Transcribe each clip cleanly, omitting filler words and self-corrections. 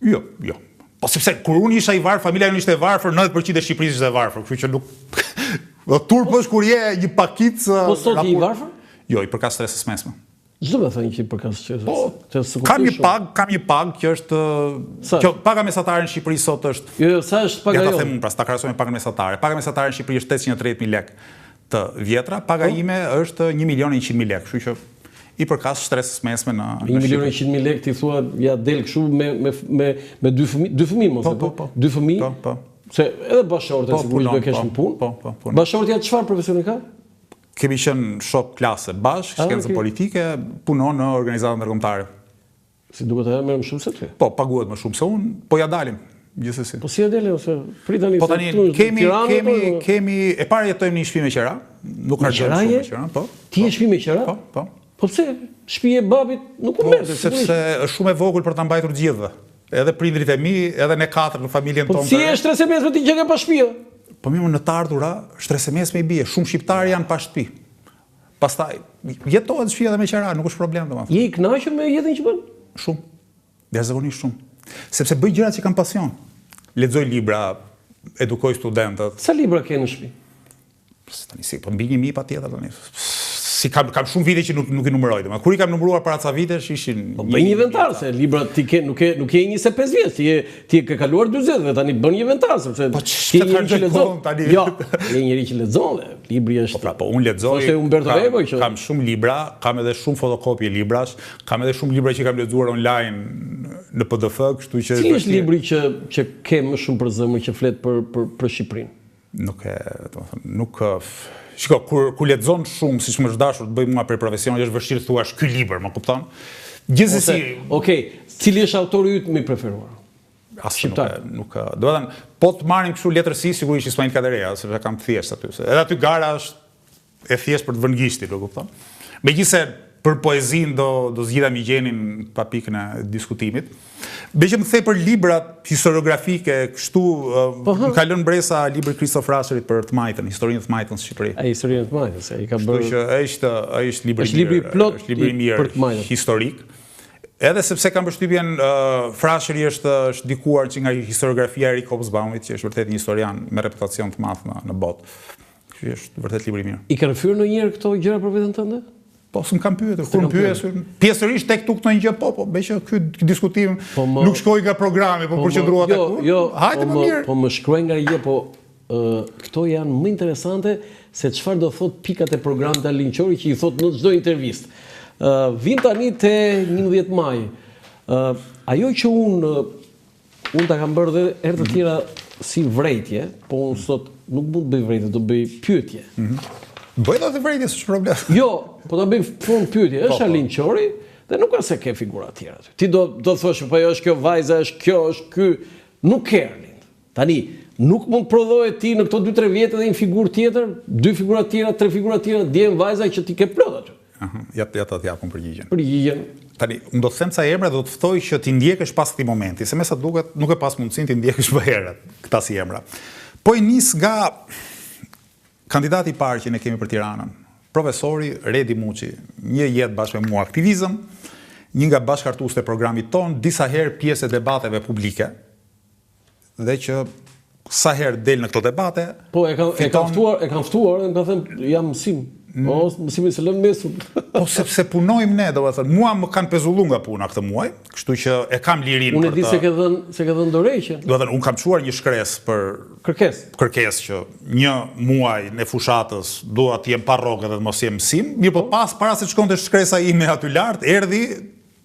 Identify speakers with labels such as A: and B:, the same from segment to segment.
A: Jo. Po sepse kur unë isha i varfër, familja jonë ishte e varfër, 90% e Shqipërisë ishte e varfër, kështu që nuk turp është kur je një pakicë.
B: Po sot je i varfër?
A: Jo, i përkas stresës mesme.
B: Çdo me thënë që i përkas stresës.
A: Po, kam një pagë që është që paga mesatare në Shqipëri sot është.
B: Jo, sa është paga jote?
A: Ja ta them unë, pra, ta krahasoj me pagën mesatare. Paga mesatare në Shqipëri është 830.000 lekë të vjetra, paga ime është 1.100.000 lekë, kështu që i përkas stresës mesme në
B: 1.100.000 lekë ti thua ja del kështu me dy fëmijë mos e po. Dy fëmijë?
A: Po.
B: Se edhe bashkëshortja sigurisht do kesh në punë.
A: Po.
B: Bashkëshortja çfarë profesioni ka?
A: Kemi qenë shok klase bashkë, shkencë politike, punon në organizata ndërkombëtare.
B: Si duket ajo më shumë se ti?
A: Po, paguhet më shumë se unë, po ja dalim gjithsesi.
B: Po si ja dele ose pritani
A: po tani kemi e para jetojmë në një shtëpi me qera, nuk harxojmë shumë me qera, po.
B: Ti je shtëpi me qera?
A: Po.
B: Po pse? Shtëpia e babit nuk u merr.
A: Sepse është shumë e vogël për ta mbajtur gjithëve. Edhe prindrit e mi, edhe ne katër në familjen tonë.
B: Po si është stresë mesme ti që ke pa shtëpi?
A: Po mirë, në të ardhura, stresë mesme i bie. Shumë shqiptarë janë pa shtëpi. Pastaj jetohet shtëpia edhe me qera, nuk është problem domethënë.
B: Je i kënaqur me jetën që bën?
A: Shumë. Jashtëzakonisht shumë. Sepse bëj gjëra që kam pasion. Lexoj libra, edukoj studentët.
B: Sa libra ke në shtëpi?
A: Tani si, po mbi 1.000 patjetër tani. Si kam shumë vite që nuk i numëroj. Kur i kam numëruar para ca vitesh ishin.
B: Po bëj një inventar se libra ti ke nuk je 25 vjeç, ti ke kaluar 40 dhe tani bën një inventar sepse
A: ti je njëri që lexon tani.
B: Jo, je njëri që lexon. Libri është.
A: Po unë lexoj.
B: Ose Umberto Eco që
A: kam shumë libra, kam edhe shumë fotokopje librash, kam edhe shumë libra që kam lexuar online në PDF, kështu që
B: cili është libri që ke më shumë për zemër që flet për Shqipërinë?
A: Nuk shiko, kur lexon shumë, siç më është dashur të bëj mua për profesionin, është vështirë thuash ky libër, më kupton? Gjithsesi,
B: okej, cili është autori yt më i preferuar?
A: Shqiptar. Nuk, do të thënë, po të marrim kështu letërsi, sigurisht Ismail Kadereja, sepse kam të thjesht aty. Edhe aty gara është e thjesht për të vënë gishtin, do kupton? Megjithëse për poezinë do zgjidha Migjenin pa pikën e diskutimit. Beqë më thej për librat historiografike, kështu më ka lënë bresa libri Kristof Rasherit për të majtën, historinë të majtën në Shqipëri.
B: Historinë të majtën, se i ka bërë.
A: Kështu që është libri i mirë, historik. Edhe sepse kam përshtypjen Frasheri është dikuar që nga historiografia e Erik Hobsbawmit, që është vërtet një historian me reputacion të madh në botë. Kështu është vërtet libri i mirë.
B: I kanë fyer ndonjëherë këto gjëra për veten tënde?
A: Po, s'm kam pyetur. Kur më pyesur, pjesërisht tek këtu këto një gjë, po, beqë ky diskutim nuk shkoi nga programi, po përqendrohet tek.
B: Jo,
A: hajde më mirë.
B: Po më shkruaj nga gjë, po këto janë më interesante se çfarë do thot pikat e programit Alin Qori që i thot në çdo intervistë. Vin tani te 11 maj. Ajo që unë ta kam bërë dhe herë të tjera si vrejtje, po unë sot nuk mund të bëj vrejtje, do bëj pyetje.
A: Bëjnë atë vrejtje, s'është problem.
B: Jo, po ta bëj punë pyetje. Është Alin Qori dhe nuk ka se ke figura të tjera aty. Ti do të thosh, po ajo është kjo vajza, është kjo, është ky. Nuk ke Alin. Tani, nuk mund të prodhohet ti në këto 2-3 vjet edhe një figurë tjetër, 2 figura të tjera, 3 figura të tjera, djem vajza që ti ke plot aty.
A: Ja të japun përgjigjen.
B: Tani,
A: unë do të them ca emra, do të ftoj që ti ndjekësh pas këtij momenti, se me sa duket nuk e pas mundësinë ti ndjekësh më herët këta si emra. Po i nis nga kandidati i parë që ne kemi për Tiranën, profesori Redi Muçi, një jetë bashkë me mua aktivizëm, një nga bashkëhartuesit e programit ton, disa herë pjesë e debateve publike, dhe që sa herë del në këto debate,
B: po e kanë ftuar, dhe më ka thënë jam mësim. Po, mësimi se lënë mesu.
A: Po sepse punojmë ne, do të thënë, mua më kanë pezulluar nga puna këtë muaj, kështu që e kam lirinë.
B: Unë e di se ke dhënë dorëheqje.
A: Do të thënë, unë kam çuar një shkresë për kërkesë që një muaj në fushatës dua të jem pa rrogë dhe të mos jem mësim. Mirë, po para se të shkonte shkresa ime aty lart, erdhi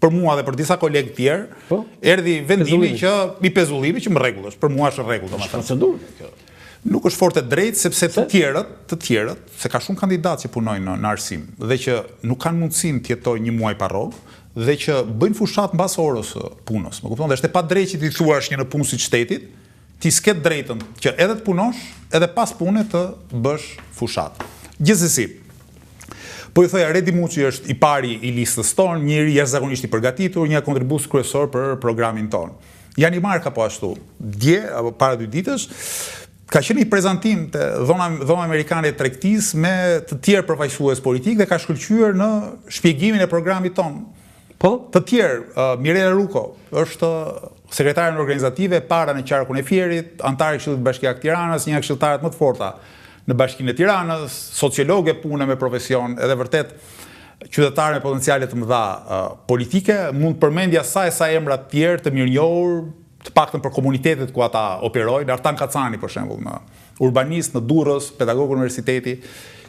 A: për mua dhe për disa kolegë tjerë, erdhi vendimi që i pezullimi që më rregull është, për mua është rregull domethënë.
B: Procedurë kjo.
A: Nuk është fort e drejtë sepse të tjerët, se ka shumë kandidatë që punojnë në arsim dhe që nuk kanë mundësinë të jetojnë një muaj pa rrogë dhe që bëjnë fushat mbas orës punës. Më kupton, dhe është e padrejtë që ti thuash një në punë si shtetit, ti s'ket drejtën që edhe të punosh, edhe pas pune të bësh fushat. Gjithsesi, po i thoja Redi Muçi është i pari i listës tonë, njëri jashtëzakonisht i përgatitur, një kontribues kryesor për programin tonë. Janë i marrë ka po ashtu, dje apo para 2 ditësh, ka qenë një prezantim të dhoma amerikane e tregtisë me të tjerë përfaqësues politik dhe ka shkëlqyer në shpjegimin e programit ton.
B: Po?
A: Të tjerë, Mirela Ruko është sekretaren organizative, para në qarkun e Fierit, antari i Këshillit Bashkiak Tiranës, një nga këshilltarët më të forta në Bashkinë e Tiranës, sociologe pune me profesion, edhe vërtet qytetarë me potenciale të mëdha politike, mund përmendja sa emra të tjerë të mirënjohur, të paktën për komunitetet ku ata operojnë, Artan Kacani për shembull, në urbanist në Durrës, pedagog universiteti.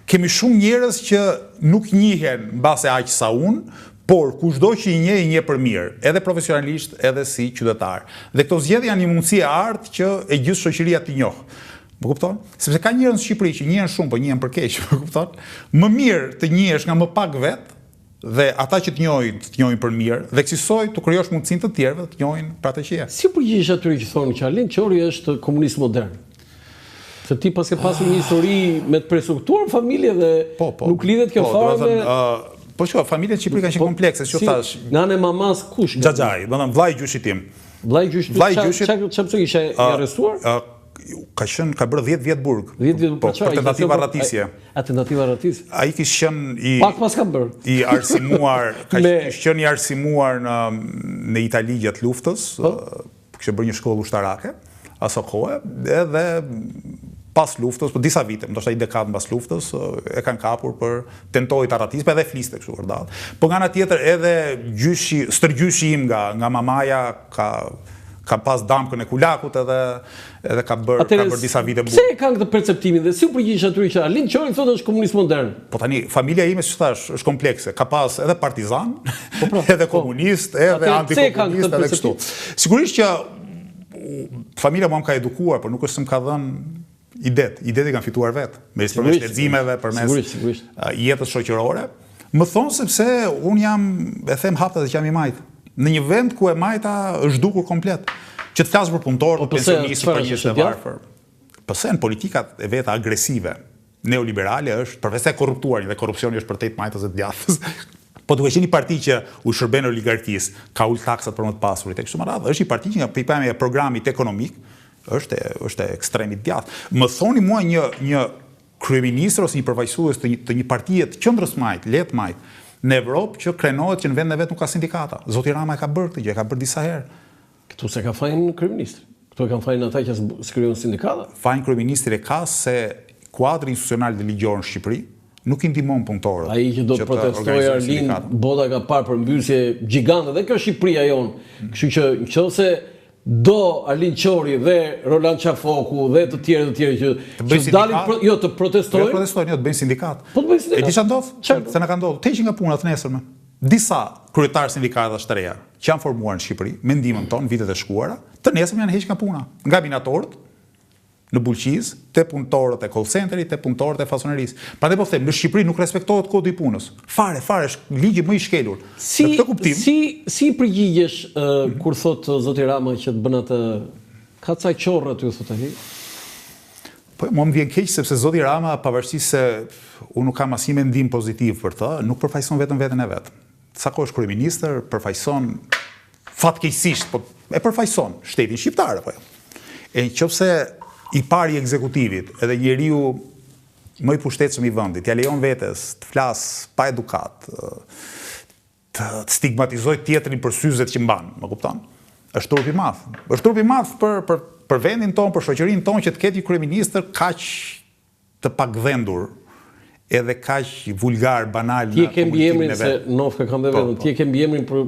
A: Kemi shumë njerëz që nuk njihen mbase aq sa unë, por kushdo që i nje për mirë, edhe profesionalisht, edhe si qytetar. Dhe këto zgjedhje janë një mundësi e artë që e gjithë shoqëria t'i njohë. Më kupton? Sepse ka njerëz në Shqipëri që njihen shumë, po njihen për keq, më kupton? Më mirë të njihesh nga më pak vetë, dhe ata që të njohin për mirë, dhe kësaj të krijosh mundësinë të tjerëve të njohin për atë që je.
B: Si përgjigjesh atyre që thonë që Arlind Qori është komunist modern? Se ti pas ke pasur një histori me të prestruktuar familje dhe nuk lidhet kjo fare me...
A: Po shko, familjet në Shqipëri kanë qenë komplekse, që thash.
B: Nga anë e mamas kush?
A: Xhaxhai, do të thënë vllai i gjyshit tim.
B: Vllai i gjyshit. Çfarë ishte i arrestuar?
A: Ka bërë 10 vjet burg.
B: 10 vjet
A: për tentativa rratisje.
B: A tentativa rratisje?
A: Ai kishte qenë i
B: pak pas ka bërë.
A: I arsimuar, kishte qenë i arsimuar në Itali gjatë luftës, kishte bërë një shkollë ushtarake, aso kohë, edhe pas luftës, për disa vite, ndoshta i dekadë mbas luftës, e kanë kapur për tentoi të arratisë, edhe fliste kështu vërdall. Po nga ana tjetër edhe stërgjyshi im nga mamaja ka pas damkën e kulakut edhe ka bërë disa vite burg.
B: Pse e kanë këtë perceptimin dhe si u përgjigjesh atyre që Arlind Qori thotë është komunist modern?
A: Po tani familja ime, si thash, është komplekse. Ka pas edhe partizan, edhe komunist, edhe antikomunist, edhe kështu. Sigurisht që familja mua më ka edukuar, por nuk është se më ka dhënë idet i kanë fituar vetë, përmes leximeve, përmes jetës shoqërore. Më thonë sepse unë jam, e them hapta dhe që jam i majtë. Në një vend ku e majta është dukur komplet. Që të flasë për punëtorë, pensionistë, për njështë e varfër. Pëse në politikat e veta agresive, neoliberale është, përveç e korruptuar, dhe korrupsioni është për të majtës e të djathës, po duke qenë një parti që u shërben oligarkisë, ka ul taksat për më të pasurit, e kështu me radhë, është një parti që nga pikpamja e programit ekonomik, është ekstremit djathtë. Më thoni mua një kryeministër ose një përfaqësues të një partie të qendrës majt, lehtë majt, në Evropë që krenohet që në vendin e vet nuk ka sindikata. Zoti Rama e ka bërë këtë gjë, e ka bërë disa herë.
B: Këtu se ka fajin kryeministri. Këtu e kanë fajin ata që s'krijojnë sindikata.
A: Fajin kryeministri e ka se kuadri institucional dhe ligjor në Shqipëri nuk i ndihmon punëtorët.
B: Ai që do të protestojë Arlind, bota ka parë përmbysje gjigante dhe kjo Shqipëria jonë. Kështu që nëse do Arlind Qori dhe Roland Qafoku dhe të tjerë që dalin të protestojnë.
A: Jo protestojnë, jo të bëjnë sindikat.
B: Po të bëjnë sindikat.
A: E di çfarë ndodh? Se na ka ndodhur. Të heqin nga puna të nesërme. Disa kryetarë sindikatave të reja që janë formuar në Shqipëri, me ndihmën tonë vitet e shkuara, të nesërme janë hequr nga puna. Nga minatorët në Bulqiz, te punëtorët e call centerit, te punëtorët e fasonerisë. Prandaj po them, në Shqipëri nuk respektohet kodi i punës. Fare, është ligji më i shkelur. Në këtë kuptim,
B: si përgjigjesh kur thot zoti Rama që të bën atë ka ca qorrë aty thotë ai?
A: Po më vjen keq sepse zoti Rama, pavarësisht se unë nuk kam asnjë mendim pozitiv për të, nuk përfaqëson vetëm veten e vet. Sa kohë është kryeministër, përfaqëson fatkeqësisht, po e përfaqëson shtetin shqiptar apo jo. E nëse i pari i ekzekutivit, edhe njeriu më i pushtetshëm i vendit, ja lejon vetes të flas pa edukat, të stigmatizoj tjetrin për syzet që mban, më kupton? Është turp i madh. Është turp i madh për vendin tonë, për shoqërinë tonë që të ketë një kryeministër kaq të pakdhendur, edhe kaq vulgar, banal.
B: Ti e ke mbiemrin se Nofka ka vetëm. Ti e ke mbiemrin për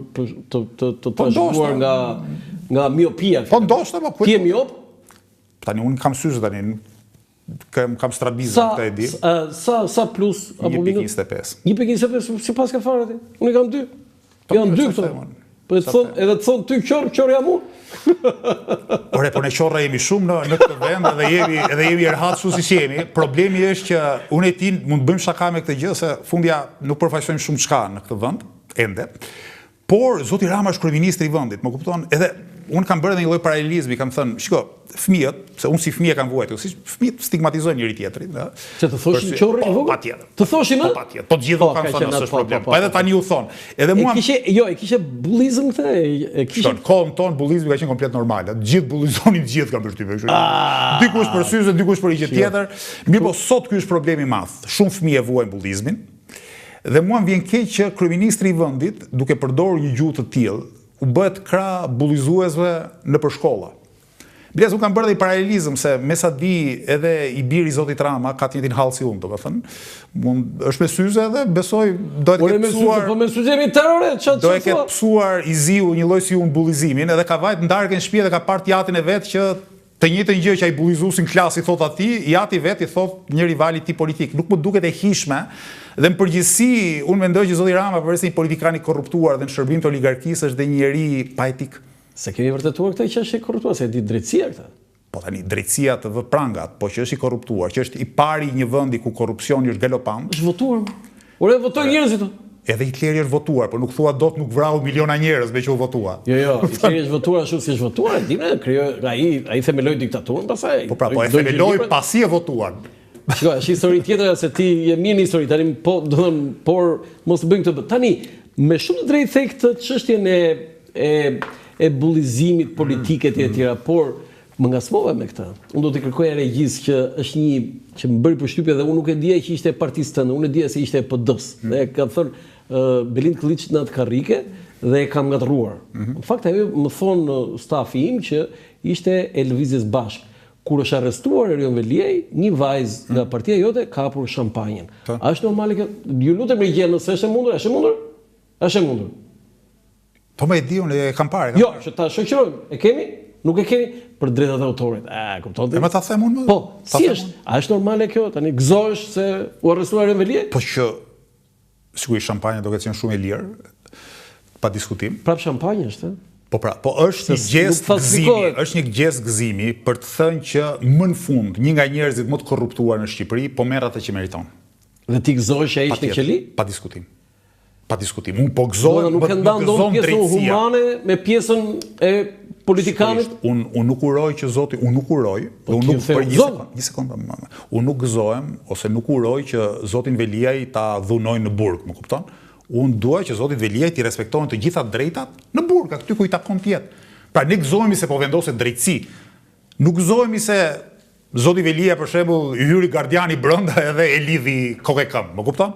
B: të trashëguar nga miopia.
A: Po ndoshta, po
B: ti je miop?
A: Tani unë kam syze tani, kam strabizëm këtë e di.
B: Sa plus apo minus?
A: 1.25.
B: 1.25, si pas ka fare ti? Unë i kam 2. Janë 2 këto. Po edhe të thonë ty qërë jam unë.
A: Ore, po ne qorra jemi shumë në këtë vend edhe jemi erhat su si jemi. Problemi është që unë e ti mund të bëjmë shaka me këtë gjë, se fundja nuk përfaqësojmë shumë çka në këtë vend, ende. Por zoti Rama është kryeministri i vendit, më kupton? Edhe unë kam bërë edhe një lloj paralelizmi, kam thënë, shiko, fëmijët, se unë si fëmijë kam vuajtur, si fëmijët stigmatizojnë njëri tjetrin, ëh.
B: Se të thoshin qorri i vogël?
A: Patjetër.
B: Të thoshin
A: ë? Po patjetër. Po gjithë kanë thënë se është problem. Po edhe tani u thon. Edhe mua
B: e kishte bullizëm këtë, e kishte.
A: Kohën tonë bullizmi ka qenë komplet normal. Gjithë bullizonin, gjithë kanë përshtypje kështu. Dikush për syze, dikush për gjë tjetër. Mirë, po sot ky është problemi i madh. Shumë fëmijë vuajnë bullizmin. Dhe mua më vjen keq që kryeministri i vendit, duke përdorur një gjuhë të tillë, u bëhet krah bullizuesve nëpër shkolla. Biles unë kam bërë dhe i paralelizëm se me sa di edhe i biri Zotit Rama ka të njëjtin hall si unë, është me syze edhe besoj do të ketë pësuar.
B: Po me syze jemi terrore,
A: do e ketë pësuar i ziu një lloj si unë bullizimin, edhe ka vajt ndarkën në shtëpi dhe ka parë jatin e vet që të njëjtën gjë që ai bullizuesin klas i thot atij, jati vet i thot një rivali tip politik. Nuk më duket e hishme dhe në përgjithësi unë mendoj që Zoti Rama përveç se një politikan i korruptuar dhe në shërbim të oligarkisë është dhe një njeri pa etik.
B: Se kemi vërtetuar këtë që është i korruptuar, se e di drejtësia këtë.
A: Po tani drejtësia të vë prangat, po që është i korruptuar, që është i pari një vendi ku korrupsioni është galopant.
B: Është votuar. Ore votoi njerëzit.
A: Edhe Hitleri është votuar, por nuk thua dot nuk vrau miliona njerëz me që u votua.
B: Jo, Hitleri është votuar ashtu si është votuar, dinë, ai themeloi diktaturën, pastaj.
A: Po e themeloi pasi e votuar.
B: Shiko, është histori tjetër se ti je mirë në histori, tani po, do të them, por mos bëjmë këtë. Tani, me shumë të drejtë the këtë çështjen e bullizimit politik e tjera, por më ngasmova me këtë. Unë do të kërkoja regjis që është një që më bëri përshtypje dhe unë nuk e dija që ishte e partisë tënde, unë e dija se ishte e PD-s. Dhe ka thënë Belind Kılliç në atë karrike dhe e kam ngatruar. Në fakt ajo më thonë stafi im që ishte e lëvizjes bashk. Kur është arrestuar Erion Veliaj, një vajzë nga partia jote ka hapur shampanjën. A është normale kjo? Ju lutem Regje, nëse është e mundur, është e mundur? Është e mundur.
A: Po më e di unë e kam parë.
B: Jo, që ta shoqërojmë. E kemi? Nuk e kemi për drejtat e autorit. Kupton ti?
A: E më ta them unë më.
B: Po, si është? A është normale kjo? Tani gëzohesh se u arrestuar Erion Veliaj?
A: Po që sigurisht shampanja do të qenë shumë e lirë, pa diskutim.
B: Prap shampanja është,
A: Po është një gest gëzimi, është një gest gëzimi për të thënë që më në fund një nga njerëzit më të korruptuar në Shqipëri po merr atë që meriton.
B: Dhe ti gëzohesh që ai ishte në qeli?
A: Pa diskutim. Pa diskutim. Unë po gëzohem,
B: nuk e ndan dot pjesën humane me pjesën e politikanit.
A: Unë nuk uroj që Zoti, unë nuk uroj, unë nuk për një sekondë, unë nuk gëzohem ose nuk uroj që Zotin Veliaj ta dhunojnë në burg, më kupton? Unë duaj që Zotit Veliaj t'i respektojnë të gjitha drejtat në burg, aty ku i takon të jetë. Pra ne gëzohemi se po vendoset drejtësi. Nuk gëzohemi se Zoti Veliaj për shembull i hyri gardiani brenda edhe e lidhi kokë e këmbë, më kupton?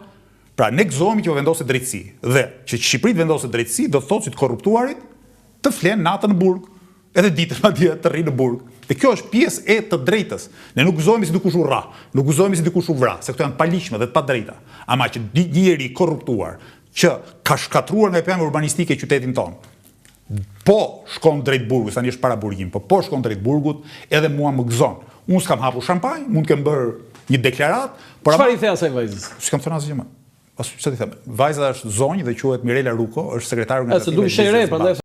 A: Pra ne gëzohemi që po vendoset drejtësi dhe që Shqipëri vendoset drejtësi do të thotë që të korruptuarit të flenë natën në burg, edhe ditën madje të rrinë në burg. Dhe kjo është pjesë e të drejtës. Ne nuk gëzohemi si dikush u rra, nuk gëzohemi si dikush u vra, se këto janë paligjshme dhe të padrejta. Ama që një njeri korruptuar që ka shkatruar nga pemë urbanistike qytetin tonë, po shkon drejt burgut, tani është para burgim, po shkon drejt burgut, edhe mua më gëzon. Unë s'kam hapur shampanjë, mund kem bërë një deklarat, por
B: çfarë i the asaj vajzës?
A: S'kam thënë asgjë më. Çfarë i them? Vajza është zonjë dhe quhet Mirela Ruko, është sekretare organizative.
B: Duke shëre, prandaj